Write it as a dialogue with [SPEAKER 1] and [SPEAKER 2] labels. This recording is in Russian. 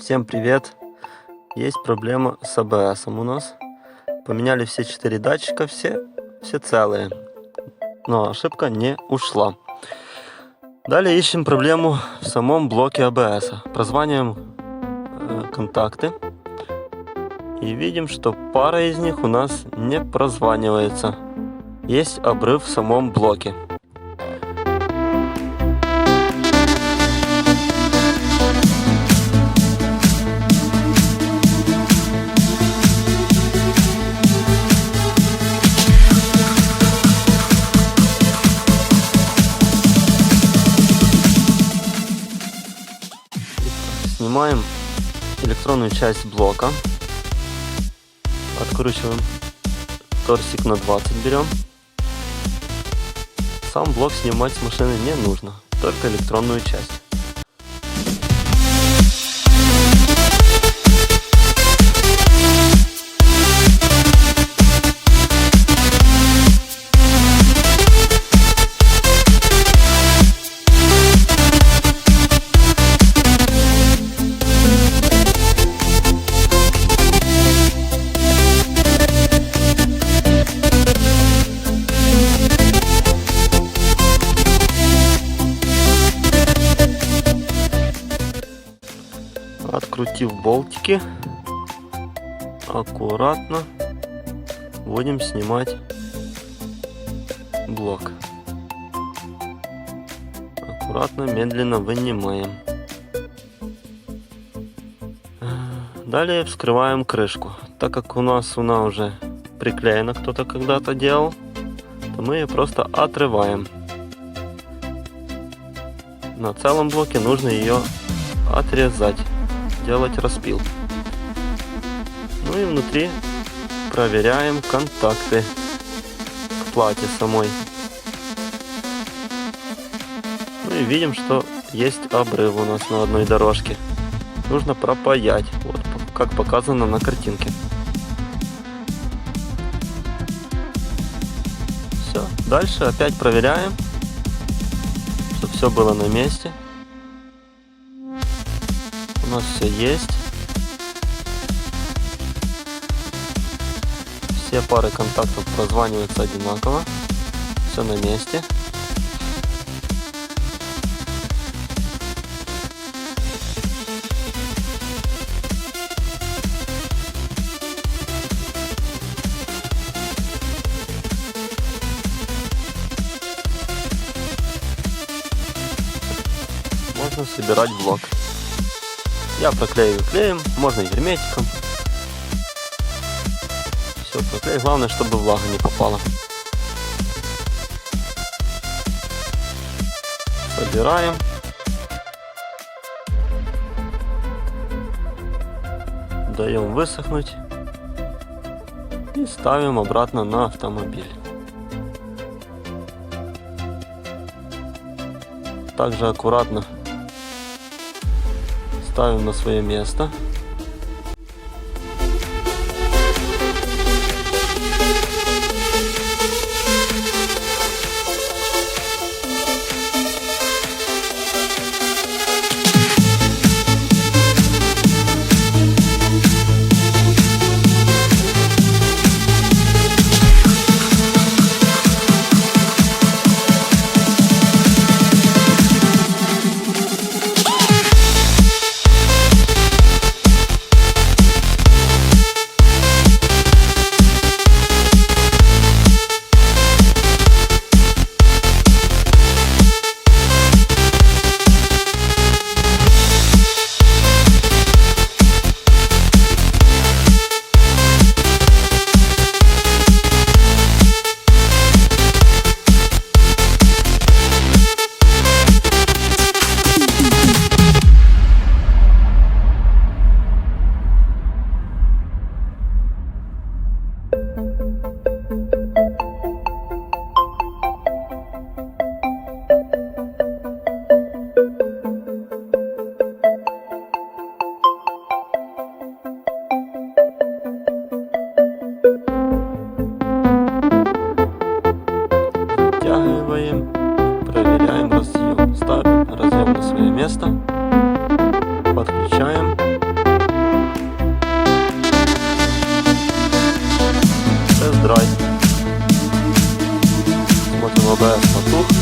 [SPEAKER 1] Всем привет! Есть проблема с АБС у нас. Поменяли все 4 датчика, все целые. Но ошибка не ушла. Далее ищем проблему в самом блоке АБС. Прозваниваем контакты. И видим, что пара из них у нас не прозванивается. Есть обрыв в самом блоке. Снимаем электронную часть блока, откручиваем торсик на 20 берем. Сам блок снимать с машины не нужно, только электронную часть. Открутив болтики, аккуратно будем снимать блок. Аккуратно, медленно вынимаем. Далее вскрываем крышку. Так как у нас она уже приклеена, кто-то когда-то делал, то мы ее просто отрываем. На целом блоке нужно ее отрезать, делать распил. Ну и внутри проверяем контакты к плате самой. Ну и видим, что есть обрыв у нас на одной дорожке. Нужно пропаять, вот как показано на картинке. Все, дальше опять проверяем, чтобы все было на месте. У нас все есть. Все пары контактов прозваниваются одинаково. Все на месте. Можно собирать блок. Я проклеиваю клеем, можно герметиком. Все, проклею. Главное, чтобы влага не попала. Собираем. Даем высохнуть. И ставим обратно на автомобиль. Также аккуратно ставим на свое место. Затягиваем, проверяем разъем, ставим разъем на свое место, подключаем. тест-драйв. Смотрим, АБС потух.